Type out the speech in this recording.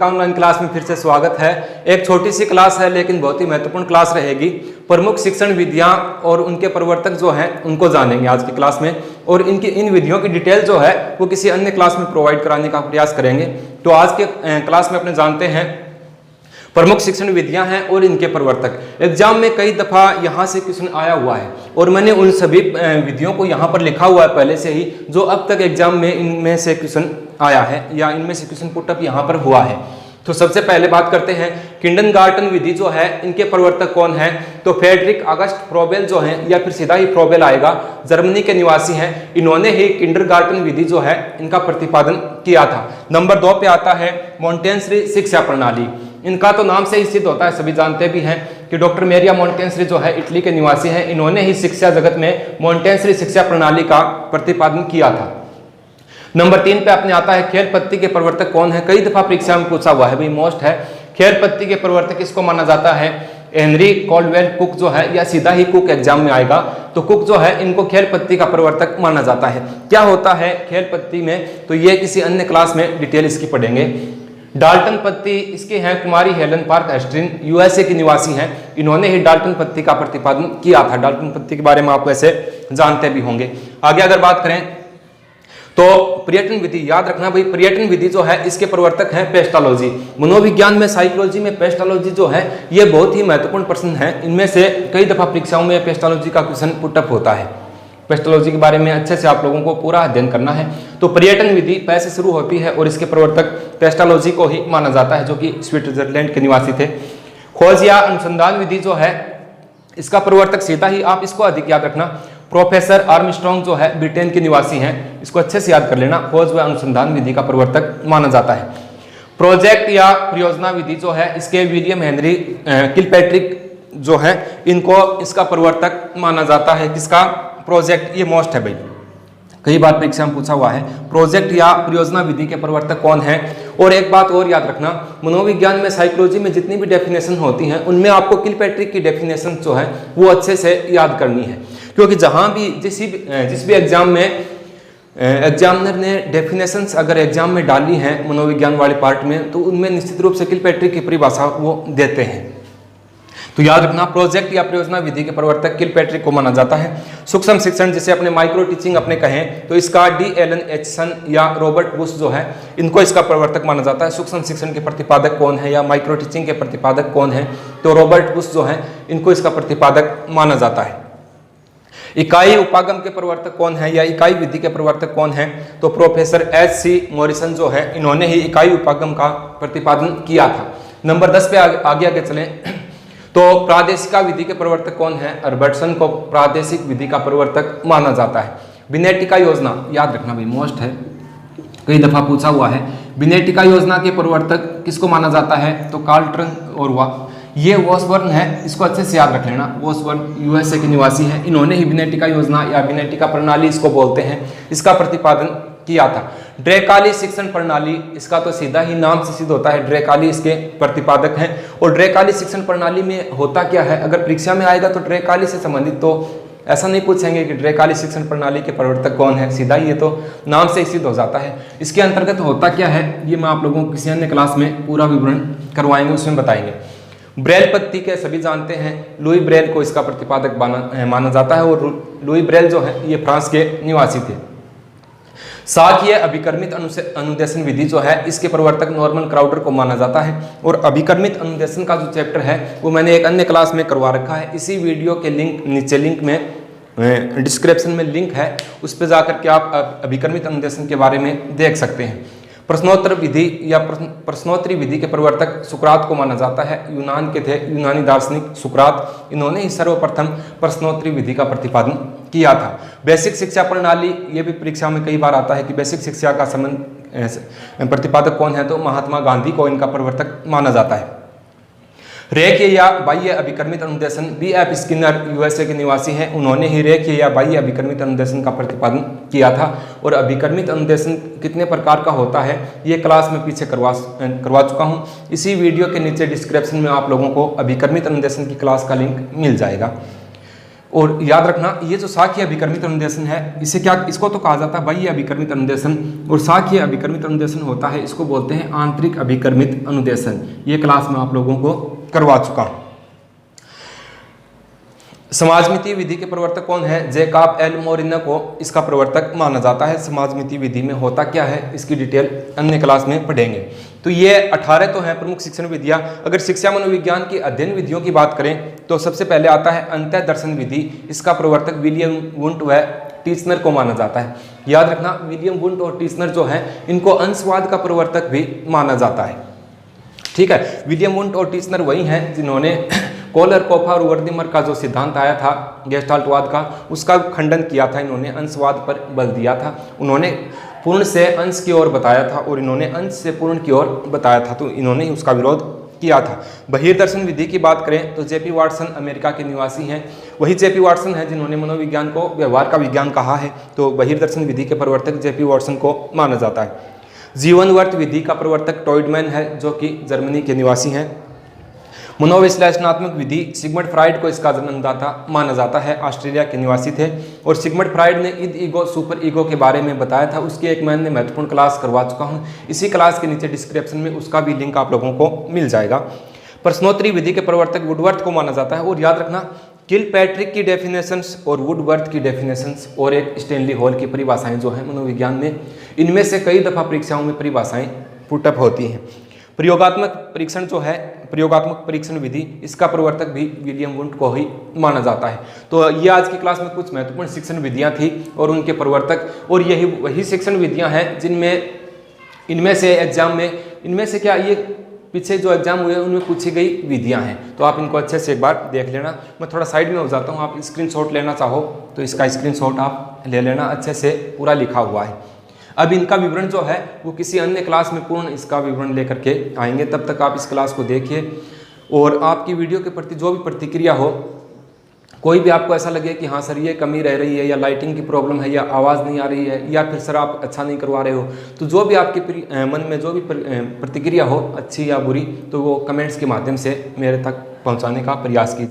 Online class में फिर से स्वागत है। एक छोटी सी क्लास है लेकिन बहुत ही महत्वपूर्ण क्लास रहेगी। प्रमुख शिक्षण विधियां और उनके प्रवर्तक जो हैं उनको जानेंगे आज की क्लास में, और इन विधियों की डिटेल जो है वो किसी अन्य क्लास में प्रोवाइड कराने का प्रयास करेंगे। तो आज के क्लास में अपने जानते हैं प्रमुख शिक्षण विधियां हैं और इनके प्रवर्तक। एग्जाम में कई दफा यहाँ से क्वेश्चन आया हुआ है और मैंने उन सभी विधियों को यहाँ पर लिखा हुआ है पहले से ही, जो अब तक एग्जाम में इनमें से क्वेश्चन आया है या इनमें से क्वेश्चन पुटअप यहाँ पर हुआ है। तो सबसे पहले बात करते हैं किंडरगार्टन विधि जो है इनके प्रवर्तक कौन है। तो फ्रेडरिक ऑगस्ट फ्रोबेल जो है, या फिर सीधा ही फ्रोबेल आएगा, जर्मनी के निवासी हैं। इन्होंने ही किंडरगार्टन विधि जो है इनका प्रतिपादन किया था। नंबर 2 पे आता है मॉन्टेसरी शिक्षा प्रणाली। इनका तो नाम से ही सिद्ध होता है, सभी जानते भी हैं कि डॉक्टर मेरिया मॉन्टेसरी जो है इटली के निवासी हैं। इन्होंने ही शिक्षा जगत में मॉन्टेसरी शिक्षा प्रणाली का प्रतिपादन किया था। नंबर 3 पे अपने आता है खेल पत्ती के प्रवर्तक कौन है। कई दफा परीक्षा में पूछा हुआ है, भाई मोस्ट है। खेल पत्ती के प्रवर्तक किसको माना जाता है? हेनरी कॉल्डवेल कुक जो है, या सीधा ही कुक एग्जाम में आएगा तो कुक जो है इनको खेल पत्ती का प्रवर्तक माना जाता है। क्या होता है खेल पत्ती में, तो ये किसी अन्य क्लास में डिटेल इसकी पढ़ेंगे। डाल्टन पत्ती इसके हैं कुमारी हेलन पार्क हेस्ट्रिन, यूएसए की निवासी हैं। इन्होंने ही डाल्टन पत्ती का प्रतिपादन किया था। डाल्टन पत्ती के बारे में आप वैसे जानते भी होंगे। आगे अगर बात करें तो पर्यटन विधि, याद रखना भाई, पर्यटन विधि जो है इसके प्रवर्तक हैं पेस्टोलॉजी। मनोविज्ञान में साइकोलॉजी में पेस्टोलॉजी जो है ये बहुत ही महत्वपूर्ण प्रश्न है। इनमें से कई दफा परीक्षाओं में पेस्टोलॉजी का क्वेश्चन पुटअप होता है। पेस्टोलॉजी के बारे में अच्छे से आप लोगों को पूरा अध्ययन करना है। तो पर्यटन विधि पै से शुरू होती है और इसके प्रवर्तक पेस्टोलॉजी को ही माना जाता है, जो कि स्विट्जरलैंड के निवासी थे। खोज या अनुसंधान विधि जो है इसका प्रवर्तक सीधा ही, आप इसको अधिक याद रखना, प्रोफेसर आर्मस्ट्रॉन्ग जो है ब्रिटेन के निवासी हैं। इसको अच्छे से याद कर लेना। खोज व अनुसंधान विधि का प्रवर्तक माना जाता है। प्रोजेक्ट या परियोजना विधि जो है इसके विलियम हेनरी किलपैट्रिक जो है इनको इसका प्रवर्तक माना जाता है। किसका? प्रोजेक्ट। ये मोस्ट है भाई, कई बार परीक्षा में पूछा हुआ है। प्रोजेक्ट या परियोजना विधि के प्रवर्तक कौन है? और एक बात और याद रखना, मनोविज्ञान में साइकोलॉजी में जितनी भी डेफिनेशन होती हैं उनमें आपको किलपैट्रिक की डेफिनेशन जो है वो अच्छे से याद करनी है, क्योंकि जहां भी जिस भी एग्जाम में एग्जामिनर ने डेफिनेशंस अगर एग्जाम में डाली हैं मनोविज्ञान वाले पार्ट में, तो उनमें निश्चित रूप से किलपैट्रिक की परिभाषा वो देते हैं। तो याद रखना, प्रोजेक्ट या परियोजना विधि के प्रवर्तक किलपैट्रिक को माना जाता है। सूक्ष्म शिक्षण जिसे अपने माइक्रो टीचिंग अपने कहें तो इसका डी एलन एचसन या रॉबर्ट बुश जो है इनको इसका प्रवर्तक माना जाता है। सूक्ष्म शिक्षण के प्रतिपादक कौन है या माइक्रो टीचिंग के प्रतिपादक कौन है? तो रॉबर्ट बुश जो है इनको इसका प्रतिपादक माना जाता है। इकाई उपागम के प्रवर्तक कौन है या इकाई विधि के प्रवर्तक कौन है? तो प्रोफेसर एच.सी. मॉरिसन जो है इन्होंने ही इकाई उपागम का प्रतिपादन किया था। नंबर 10 पे आगे चलें तो प्रादेशिका विधि के प्रवर्तक कौन है? अर्बर्टसन को प्रादेशिक विधि का प्रवर्तक माना जाता है। विनेटिका योजना, याद रखना भाई, मोस्ट है, कई दफा पूछा हुआ है। विनेटिका योजना के प्रवर्तक किसको माना जाता है? तो कार्लटन और ये वॉसबर्न है, इसको अच्छे से याद रख लेना। वॉसबर्न यूएसए के निवासी है। इन्होंने ही विनेटिका योजना या विनेटिका प्रणाली इसको बोलते हैं, इसका प्रतिपादन किया था। ड्रेकाली शिक्षण प्रणाली, इसका तो सीधा ही नाम से सिद्ध होता है, ड्रेकाली इसके प्रतिपादक हैं। और ड्रेकाली शिक्षण प्रणाली में होता क्या है, अगर परीक्षा में आएगा तो ड्रेकाली से संबंधित तो ऐसा नहीं पूछेंगे कि ड्रेकाली शिक्षण प्रणाली के प्रवर्तक कौन है, सीधा ही ये तो नाम से ही सिद्ध हो जाता है। इसके अंतर्गत होता क्या है ये मैं आप लोगों को किसी अन्य क्लास में पूरा विवरण करवाएंगे, उसमें बताएंगे। ब्रेल पत्ती के सभी जानते हैं, लुई ब्रेल को इसका प्रतिपादक माना जाता है। और लुई ब्रेल जो है ये फ्रांस के निवासी थे। साथ अभिकर्मित अनुदेशन विधि जो है इसके प्रवर्तक नॉर्मन क्राउडर को माना जाता है। और अभिकर्मित अनुदेशन का जो चैप्टर है वो मैंने एक अन्य क्लास में करवा रखा है। इसी वीडियो के लिंक नीचे लिंक में डिस्क्रिप्शन में लिंक है, उस पर जाकर के आप अभिकर्मित अनुदेशन के बारे में देख सकते हैं। प्रश्नोत्तर विधि या प्रश्नोत्तरी विधि के प्रवर्तक सुकरात को माना जाता है। यूनान के थे, यूनानी दार्शनिक सुकरात, इन्होंने ही सर्वप्रथम प्रश्नोत्तरी विधि का प्रतिपादन किया था। बेसिक शिक्षा प्रणाली, ये भी परीक्षा में कई बार आता है कि बेसिक शिक्षा का संबंध प्रतिपादक कौन है? तो महात्मा गांधी को इनका प्रवर्तक माना जाता है। रेखीय या बाह्य अभिकर्मित अनुदेशन, बी.एफ. स्किनर यूएसए के निवासी हैं। उन्होंने ही रेखीय या बाह्य अभिकर्मित अनुदेशन का प्रतिपादन किया था। और अभिकर्मित अनुदेशन कितने प्रकार का होता है ये क्लास में पीछे करवा चुका हूँ। इसी वीडियो के नीचे डिस्क्रिप्शन में आप लोगों को अभिकर्मित अनुदेशन की क्लास का लिंक मिल जाएगा। और याद रखना ये जो साख्य अभिकर्मित अनुदेशन है इसे क्या, इसको तो कहा जाता है बाह्य अभिकर्मित अनुदेशन, और साख्य अभिकर्मित अनुदेशन होता है इसको बोलते हैं आंतरिक अभिकर्मित अनुदेशन। ये क्लास में आप लोगों को करवा चुका हूं। समाजमिति विधि के प्रवर्तक कौन है? जैकब एल मोरिनो को इसका प्रवर्तक माना जाता है। समाजमिति विधि में होता क्या है इसकी डिटेल अन्य क्लास में पढ़ेंगे। तो ये 18 तो हैं प्रमुख शिक्षण विधियां। अगर शिक्षा मनोविज्ञान की अध्ययन विधियों की बात करें तो सबसे पहले आता है अंतः दर्शन विधि। इसका प्रवर्तक विलियम वुंट व टीचनर को माना जाता है। याद रखना विलियम वुंट और टीचनर जो है इनको अंशवाद का प्रवर्तक भी माना जाता है। ठीक है, विलियम वुंट और टीचनर वही हैं जिन्होंने कोलर कोफा और वर्दिमर का जो सिद्धांत आया था गेस्टाल्टवाद का, उसका खंडन किया था। इन्होंने अंशवाद पर बल दिया था। उन्होंने पूर्ण से अंश की ओर बताया था और इन्होंने अंश से पूर्ण की ओर बताया था, तो इन्होंने ही उसका विरोध किया था। बहिर्दर्शन विधि की बात करें तो जेपी वाटसन अमेरिका के निवासी हैं। वही जेपी वाटसन है जिन्होंने मनोविज्ञान को व्यवहार का विज्ञान कहा है, तो बहिर्दर्शन विधि के प्रवर्तक जेपी वाटसन को माना जाता है। जीवनवर्त विधि का प्रवर्तक टॉयडमैन है जो कि जर्मनी के निवासी हैं। मनोविश्लेषणात्मक विधि सिगमंड फ्राइड को इसका जन्मदाता माना जाता है, ऑस्ट्रेलिया के निवासी थे। और सिगमंड फ्राइड ने इद ईगो सुपर ईगो के बारे में बताया था, उसकी एक मैंने महत्वपूर्ण क्लास करवा चुका हूं। इसी क्लास के नीचे डिस्क्रिप्शन में उसका भी लिंक आप लोगों को मिल जाएगा। प्रश्नोत्तरी विधि के प्रवर्तक वुडवर्थ को माना जाता है। और याद रखना किलपैट्रिक की डेफिनेशंस और वुडवर्थ की डेफिनेशंस और एक स्टैनली हॉल की परिभाषाएं जो है मनोविज्ञान में, इनमें से कई दफा परीक्षाओं में परिभाषाएं पुटअप होती हैं। प्रयोगात्मक परीक्षण जो है, प्रयोगात्मक परीक्षण विधि, इसका प्रवर्तक भी विलियम वुंट को ही माना जाता है। तो ये आज की क्लास में कुछ महत्वपूर्ण शिक्षण विधियां थी और उनके प्रवर्तक, और यही वही शिक्षण विधियां हैं जिनमें इनमें से एग्जाम में, इनमें से क्या ये पीछे जो एग्जाम हुए उनमें पूछी गई विधियां हैं। तो आप इनको अच्छे से एक बार देख लेना। मैं थोड़ा साइड में हो जाता हूँ, आप स्क्रीनशॉट लेना चाहो तो इसका स्क्रीनशॉट आप ले लेना, अच्छे से पूरा लिखा हुआ है। अब इनका विवरण जो है वो किसी अन्य क्लास में पूर्ण इसका विवरण लेकर के आएंगे, तब तक आप इस क्लास को देखिए। और आपकी वीडियो के प्रति जो भी प्रतिक्रिया हो, कोई भी आपको ऐसा लगे कि हाँ सर ये कमी रह रही है या लाइटिंग की प्रॉब्लम है या आवाज़ नहीं आ रही है या फिर सर आप अच्छा नहीं करवा रहे हो, तो जो भी आपके मन में जो भी प्रतिक्रिया हो अच्छी या बुरी, तो वो कमेंट्स के माध्यम से मेरे तक पहुँचाने का प्रयास कीजिए।